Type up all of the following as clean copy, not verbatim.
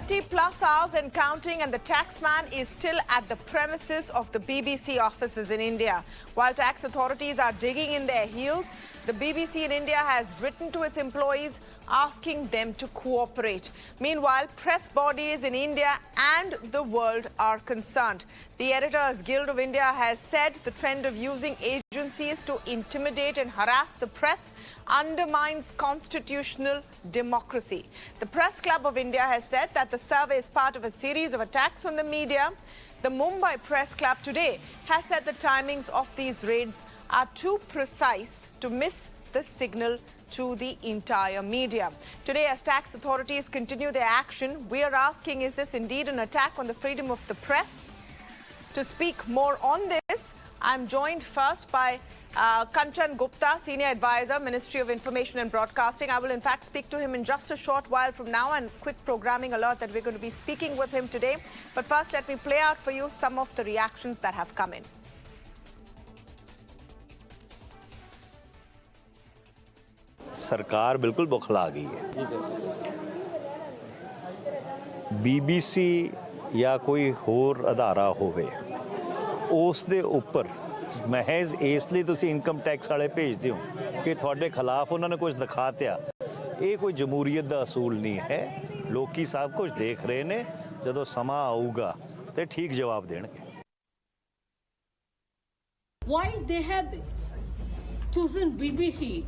30+ hours and counting, and the taxman is still at the premises of the BBC offices in India. While tax authorities are digging in their heels, the BBC in India has written to its employees asking them to cooperate. Meanwhile, press bodies in India and the world are concerned. The Editors Guild of India has said the trend of using agencies to intimidate and harass the press undermines constitutional democracy. The Press Club of India has said that the survey is part of a series of attacks on the media. The Mumbai Press Club today has said the timings of these raids are too precise to miss the signal to the entire media. Today, as tax authorities continue their action, we are asking, is this indeed an attack on the freedom of the press? To speak more on this, I'm joined first by Kanchan Gupta, Senior Advisor, Ministry of Information and Broadcasting. I will in fact speak to him in just a short while from now, and quick programming alert that we're going to be speaking with him today. But first, let me play out for you some of the reactions that have come in. सरकार बिल्कुल बौखला गई है। BBC या कोई होर अदारा होवे उस दे ऊपर महज इसलिए तुसी इनकम टैक्स वाले भेजते हो कि थोड़े खिलाफ उन्होंने कुछ दिखाया, ये कोई जमहूरीत का असूल नहीं है। लोग सब कुछ देख रहे ने, जदों समा आऊगा तो ठीक जवाब देंगे। Why they have chosen BBC?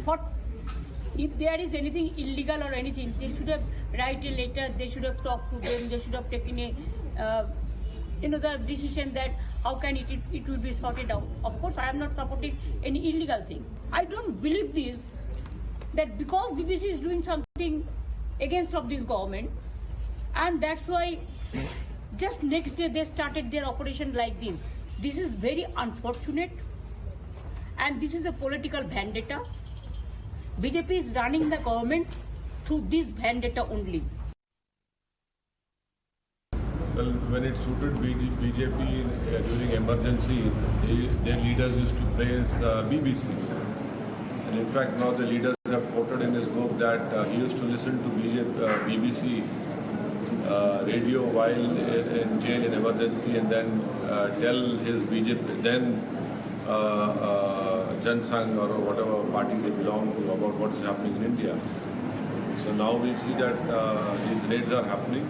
What if there is anything illegal or anything? They should have write a letter. They should have talked to them. They should have taken a the decision that how can it will be sorted out. Of course, I am not supporting any illegal thing. I don't believe this, that because BBC is doing something against of this government, and that's why just next day they started their operation like this. This is very unfortunate, and this is a political vendetta. BJP is running the government through this vendetta only. Well, when it suited BJP during emergency, their leaders used to praise BBC. And in fact, now the leaders have quoted in his book that he used to listen to BBC radio while in jail in emergency, and then tell his BJP, then Jan Sangh or whatever party they belong to, about what is happening in India. So now we see that these raids are happening.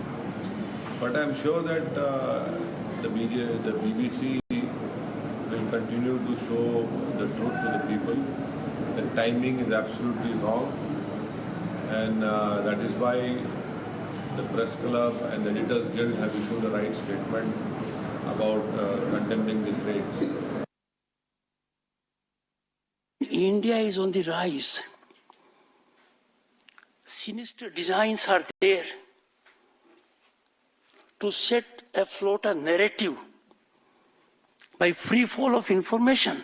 But I'm sure that the BBC will continue to show the truth to the people. The timing is absolutely wrong, and that is why the Press Club and the Editors Guild have issued a right statement about condemning these raids. India is on the rise. Sinister designs are there to set afloat a narrative by free fall of information.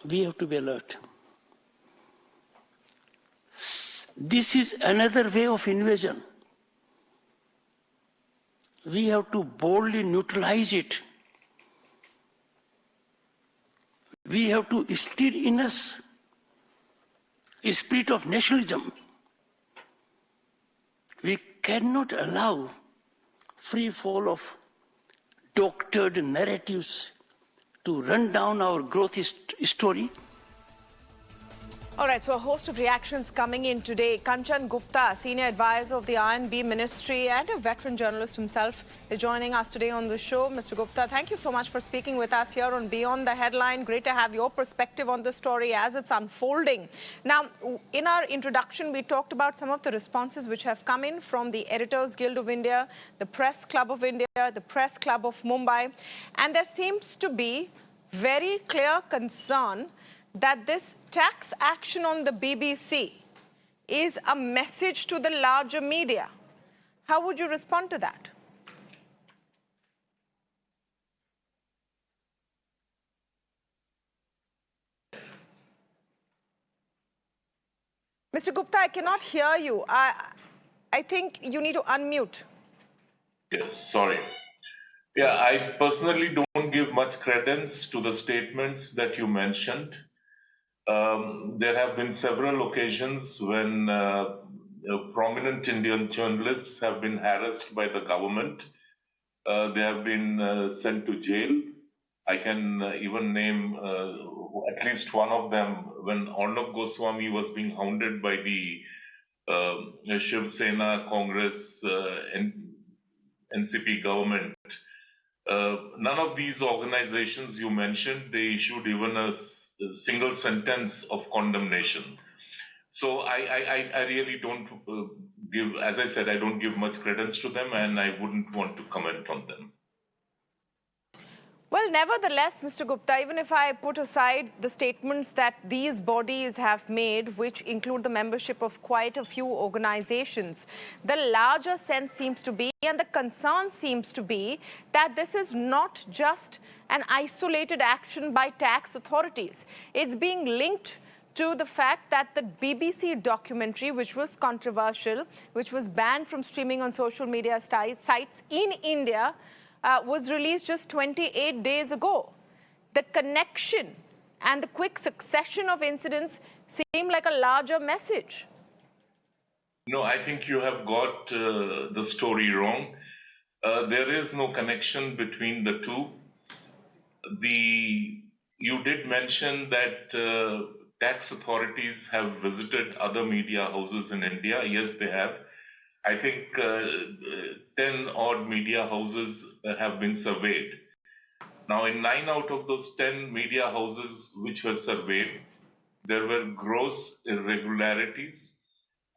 We have to be alert. This is another way of invasion. We have to boldly neutralize it. We have to stir in us a spirit of nationalism. We cannot allow free fall of doctored narratives to run down our growth story. All right, so a host of reactions coming in today. Kanchan Gupta, Senior Advisor of the INB Ministry and a veteran journalist himself, is joining us today on the show. Mr. Gupta, thank you so much for speaking with us here on Beyond the Headline. Great to have your perspective on the story as it's unfolding. Now, in our introduction, we talked about some of the responses which have come in from the Editors Guild of India, the Press Club of India, the Press Club of Mumbai. And there seems to be very clear concern that this tax action on the BBC is a message to the larger media. How would you respond to that? Mr. Gupta, I cannot hear you. I think you need to unmute. Yes, sorry. Yeah, I personally don't give much credence to the statements that you mentioned. There have been several occasions when prominent Indian journalists have been harassed by the government. They have been sent to jail. I can even name at least one of them. When Arnab Goswami was being hounded by the Shiv Sena, Congress, NCP government, none of these organizations you mentioned, they issued even a single sentence of condemnation. So I really don't give, as I said, I don't give much credence to them, and I wouldn't want to comment on them. Well, nevertheless, Mr. Gupta, even if I put aside the statements that these bodies have made, which include the membership of quite a few organizations, the larger sense seems to be, and the concern seems to be, that this is not just an isolated action by tax authorities. It's being linked to the fact that the BBC documentary, which was controversial, which was banned from streaming on social media sites in India, was released just 28 days ago. The connection and the quick succession of incidents seem like a larger message. No, I think you have got the story wrong. There is no connection between the two. You did mention that tax authorities have visited other media houses in India. Yes, they have. I think 10 odd media houses have been surveyed. Now, in 9 out of those 10 media houses which were surveyed, there were gross irregularities,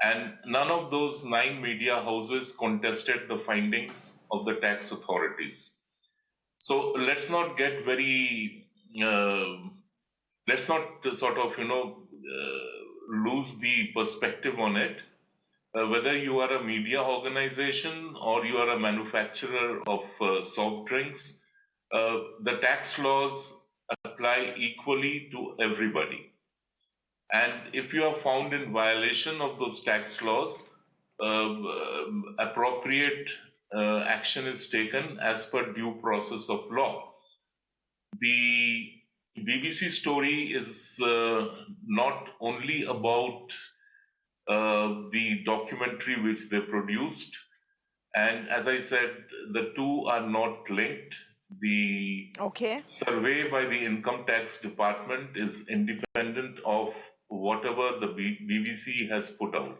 and none of those 9 media houses contested the findings of the tax authorities. So let's not get very, let's not sort of, lose the perspective on it. Whether you are a media organization or you are a manufacturer of soft drinks, the tax laws apply equally to everybody. And if you are found in violation of those tax laws, appropriate action is taken as per due process of law. The BBC story is not only about the documentary which they produced, and as I said, the two are not linked. The survey by the Income Tax Department is independent of whatever the BBC has put out.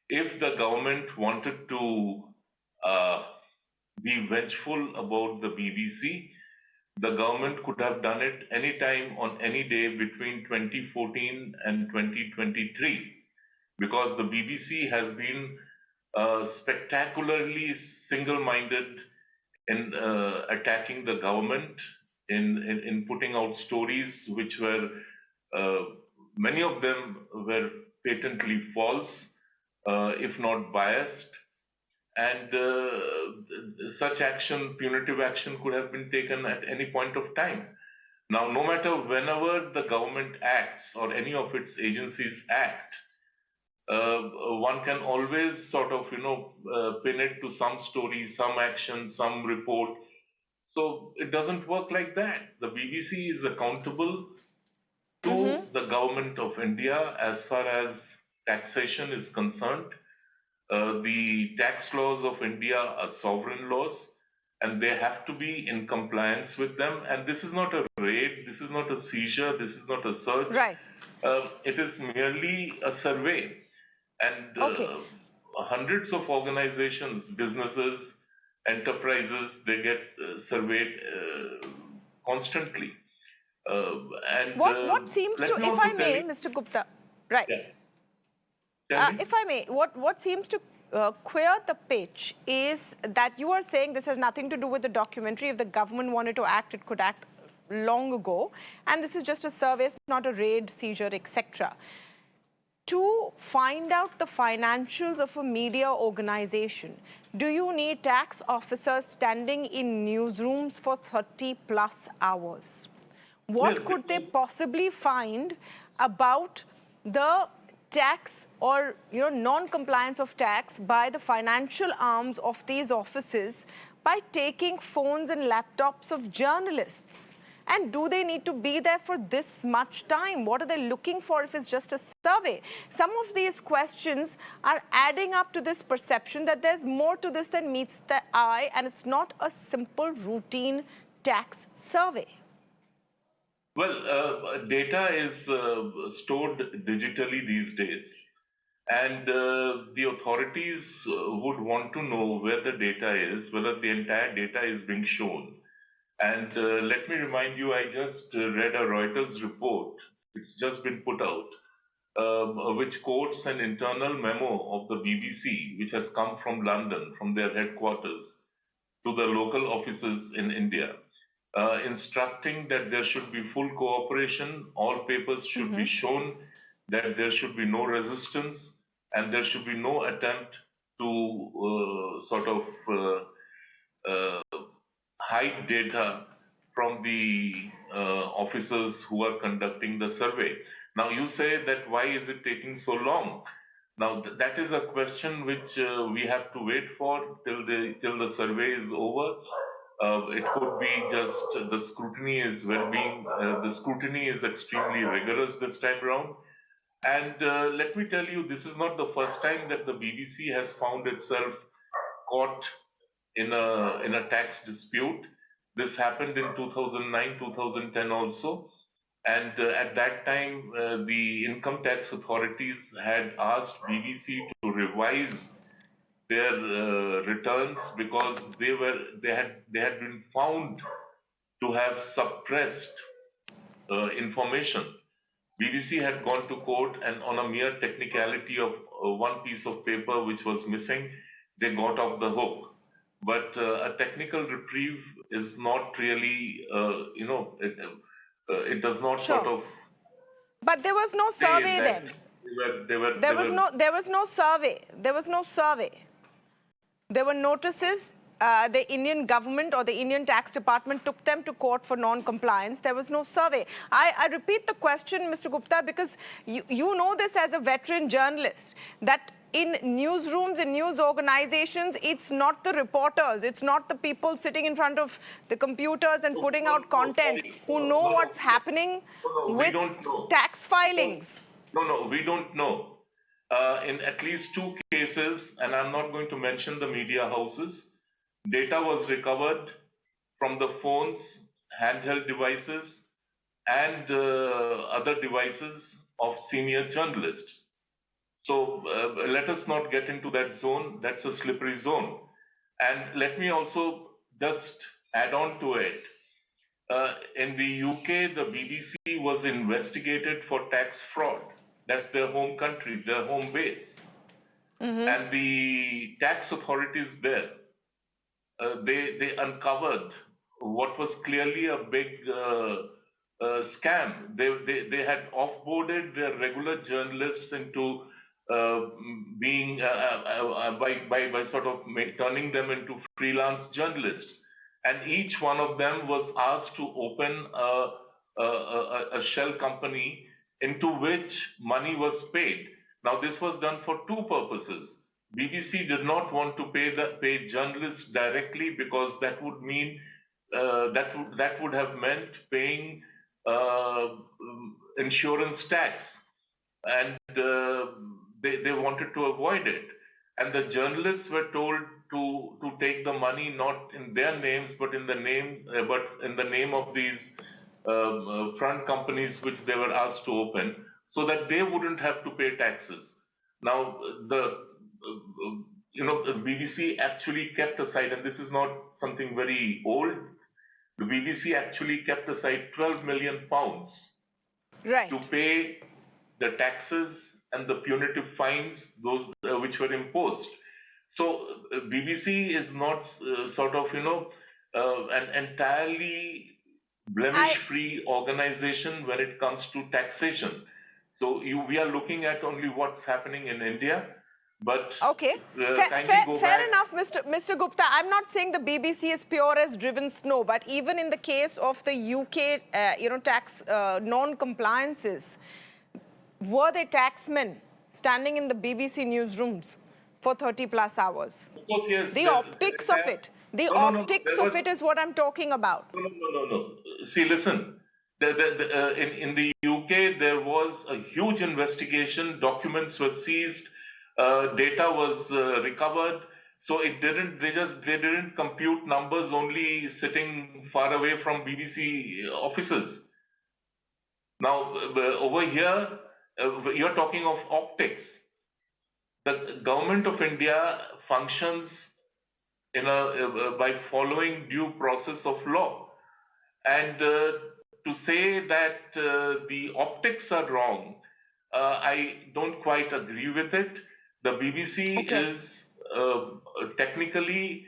If the government wanted to be vengeful about the BBC, the government could have done it anytime on any day between 2014 and 2023. Because the BBC has been spectacularly single-minded in attacking the government, in putting out stories which were, many of them were patently false, if not biased. And such action, punitive action, could have been taken at any point of time. Now, no matter whenever the government acts or any of its agencies act, one can always sort of, pin it to some story, some action, some report. So it doesn't work like that. The BBC is accountable to the government of India as far as taxation is concerned. The tax laws of India are sovereign laws, and they have to be in compliance with them. And this is not a raid, this is not a seizure, this is not a search. Right. It is merely a survey. And hundreds of organizations, businesses, enterprises, they get surveyed constantly. What seems to, if I may, Mr. Gupta, right? Yeah. If I may, what seems to queer the pitch is that you are saying this has nothing to do with the documentary. If the government wanted to act, it could act long ago. And this is just a survey, it's not a raid, seizure, etc. To find out the financials of a media organization, do you need tax officers standing in newsrooms for 30+ hours? What could they possibly find about the tax or non-compliance of tax by the financial arms of these offices by taking phones and laptops of journalists? And do they need to be there for this much time? What are they looking for if it's just a survey? Some of these questions are adding up to this perception that there's more to this than meets the eye, and it's not a simple routine tax survey. Well, data is stored digitally these days, and the authorities would want to know where the data is, whether the entire data is being shown. And let me remind you, I just read a Reuters report, it's just been put out, which quotes an internal memo of the BBC, which has come from London, from their headquarters, to the local offices in India, instructing that there should be full cooperation, all papers should be shown, that there should be no resistance, and there should be no attempt to hide data from the officers who are conducting the survey. Now, you say that why is it taking so long? Now, that is a question which we have to wait for till the survey is over. It could be just the scrutiny is extremely rigorous this time around. And let me tell you, this is not the first time that the BBC has found itself caught in a tax dispute. This happened in 2009, 2010 also. And at that time, the income tax authorities had asked BBC to revise their returns because they had been found to have suppressed information. BBC had gone to court, and on a mere technicality of one piece of paper which was missing, they got off the hook. But a technical reprieve is not really, it does not Sure. sort of. But there was no survey then. There was no survey. There was no survey. There were notices. The Indian government or the Indian tax department took them to court for non-compliance. There was no survey. I repeat the question, Mr. Gupta, because you know this as a veteran journalist, that in newsrooms and news organizations, it's not the reporters, it's not the people sitting in front of the computers and putting out content who know what's happening with tax filings. No, we don't know. In at least two cases, and I'm not going to mention the media houses, data was recovered from the phones, handheld devices, and other devices of senior journalists. So let us not get into that zone. That's a slippery zone. And let me also just add on to it. In the UK, the BBC was investigated for tax fraud. That's their home country, their home base. And the tax authorities there, they uncovered what was clearly a big scam. They had offboarded their regular journalists into being by sort of turning them into freelance journalists, and each one of them was asked to open a shell company into which money was paid. Now, this was done for two purposes. BBC did not want to pay journalists directly because that would mean that would have meant paying insurance tax, and they wanted to avoid it. And the journalists were told to take the money not in their names, but in the name of these front companies which they were asked to open, so that they wouldn't have to pay taxes. Now, the BBC actually kept aside, and this is not something very old, the BBC actually kept aside £12 million to pay the taxes and the punitive fines, those which were imposed. So BBC is not an entirely blemish-free organization when it comes to taxation. So we are looking at only what's happening in India. But okay, fair enough, Mr. Gupta. I'm not saying the BBC is pure as driven snow, but even in the case of the UK, tax non-compliances, were they taxmen standing in the BBC newsrooms for 30+ hours? Of course, yes. The optics of it. The No, no, no. optics There of was- it is what I'm talking about. No. See, listen. In the UK, there was a huge investigation. Documents were seized. Data was recovered. So it didn't. They didn't compute numbers only sitting far away from BBC offices. Now over here, you're talking of optics. The government of India functions by following due process of law, and to say that the optics are wrong, I don't quite agree with it. The BBC Okay. is technically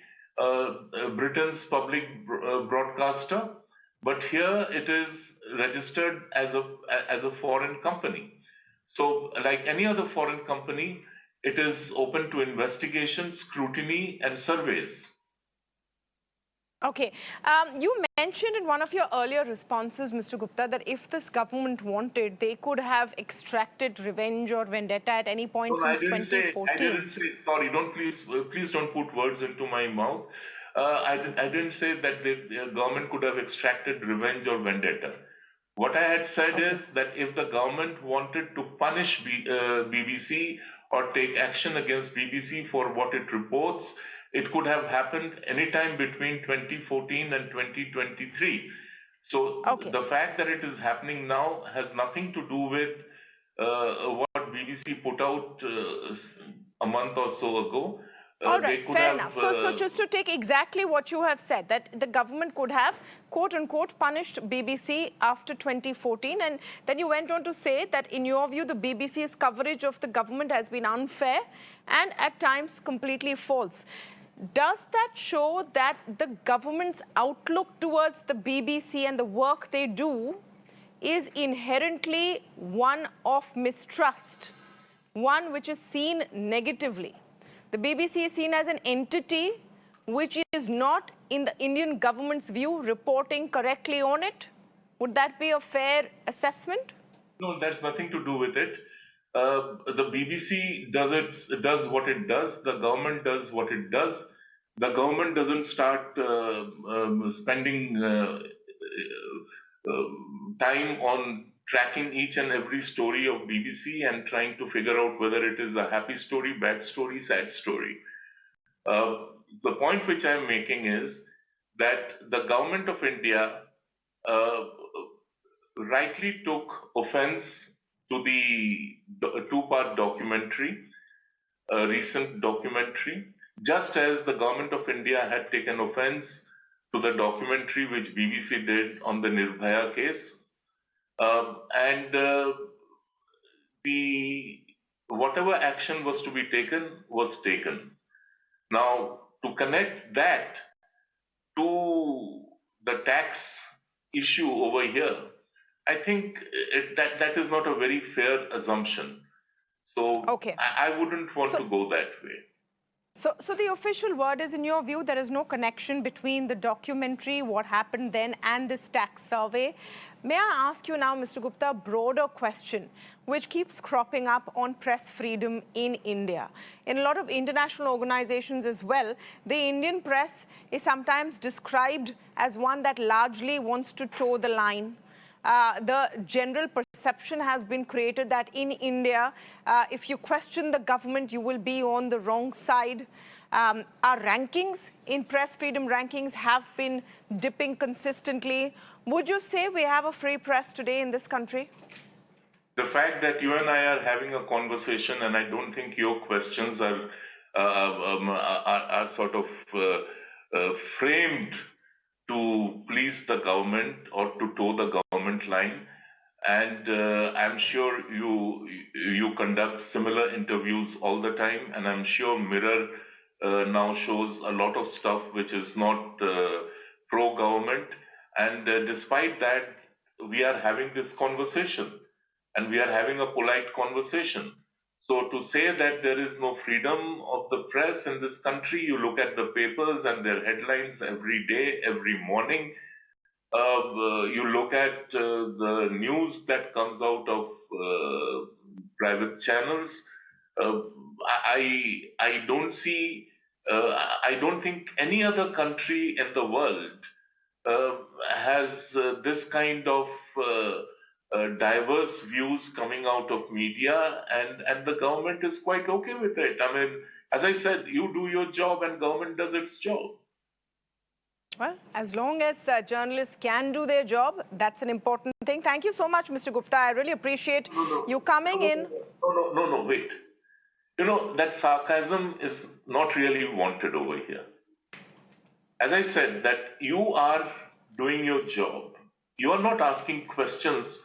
Britain's public broadcaster, but here it is registered as a foreign company. So, like any other foreign company, it is open to investigation, scrutiny, and surveys. Okay. You mentioned in one of your earlier responses, Mr. Gupta, that if this government wanted, they could have extracted revenge or vendetta at any point No, since 2014. I didn't say. Sorry, please don't put words into my mouth. I didn't say that the government could have extracted revenge or vendetta. What I had said is that if the government wanted to punish BBC or take action against BBC for what it reports, it could have happened anytime between 2014 and 2023. So the fact that it is happening now has nothing to do with what BBC put out a month or so ago. All right, fair enough. So just to take exactly what you have said, that the government could have, quote unquote, punished BBC after 2014. And then you went on to say that in your view, the BBC's coverage of the government has been unfair and at times completely false. Does that show that the government's outlook towards the BBC and the work they do is inherently one of mistrust, one which is seen negatively? The BBC is seen as an entity which is not, in the Indian government's view, reporting correctly on it. Would that be a fair assessment? No, that's nothing to do with it. The BBC does what it does. The government does what it does. The government doesn't start spending time on tracking each and every story of BBC and trying to figure out whether it is a happy story, bad story, sad story. The point which I'm making is that the government of India rightly took offense to the two-part documentary, recent documentary, just as the government of India had taken offense to the documentary which BBC did on the Nirbhaya case. Whatever action was to be taken was taken. Now, to connect that to the tax issue over here, I think that is not a very fair assumption. So I wouldn't want to go that way. So the official word is, in your view, there is no connection between the documentary, what happened then, and this tax survey. May I ask you now, Mr. Gupta, a broader question which keeps cropping up on press freedom in India. In a lot of international organizations as well, the Indian press is sometimes described as one that largely wants to toe the line. The general perception has been created that in India, if you question the government, you will be on the wrong side. Our rankings in press freedom rankings have been dipping consistently. Would you say we have a free press today in this country? The fact that you and I are having a conversation, and I don't think your questions are sort of framed to please the government or to toe the government line, and I'm sure you conduct similar interviews all the time, and I'm sure Mirror now shows a lot of stuff which is not pro-government, and despite that, we are having this conversation, and we are having a polite conversation. So to say that there is no freedom of the press in this country, you look at the papers and their headlines every day, every morning. You look at the news that comes out of private channels. I don't see I don't think any other country in the world has this kind of diverse views coming out of media, and the government is quite okay with it. I mean, as I said, you do your job and government does its job. Well, as long as journalists can do their job, that's an important thing. Thank you so much, Mr. Gupta. I really appreciate you coming in. No, wait. You know, that sarcasm is not really wanted over here. As I said, that you are doing your job. You are not asking questions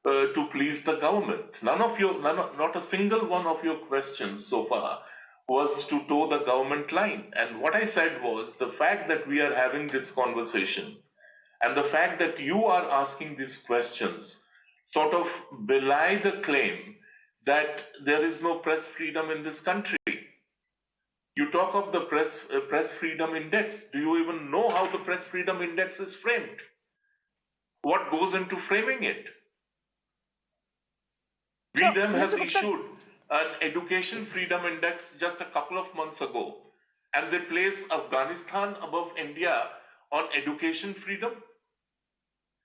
to please the government. Not a single one of your questions so far was to toe the government line. And what I said was the fact that we are having this conversation and the fact that you are asking these questions sort of belie the claim that there is no press freedom in this country. You talk of the press freedom index. Do you even know how the press freedom index is framed? What goes into framing it? So, them has Mr. Gupta, issued an education freedom index just a couple of months ago, and they place Afghanistan above India on education freedom.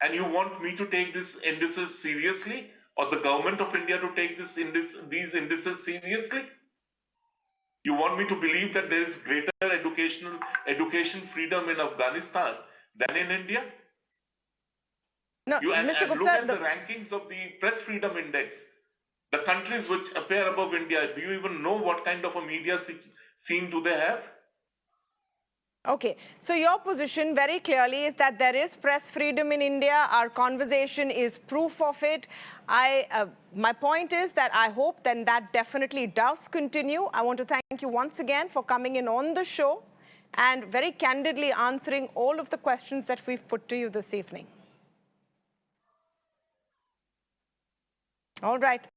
And you want me to take these indices seriously, or the government of India to take these indices seriously? You want me to believe that there is greater education freedom in Afghanistan than in India? no, Mr. Look Gupta, at the rankings of the press freedom index. The countries which appear above India, do you even know what kind of a media scene do they have? Okay, so your position very clearly is that there is press freedom in India. Our conversation is proof of it. My point is that I hope then that definitely does continue. I want to thank you once again for coming in on the show and very candidly answering all of the questions that we've put to you this evening. All right.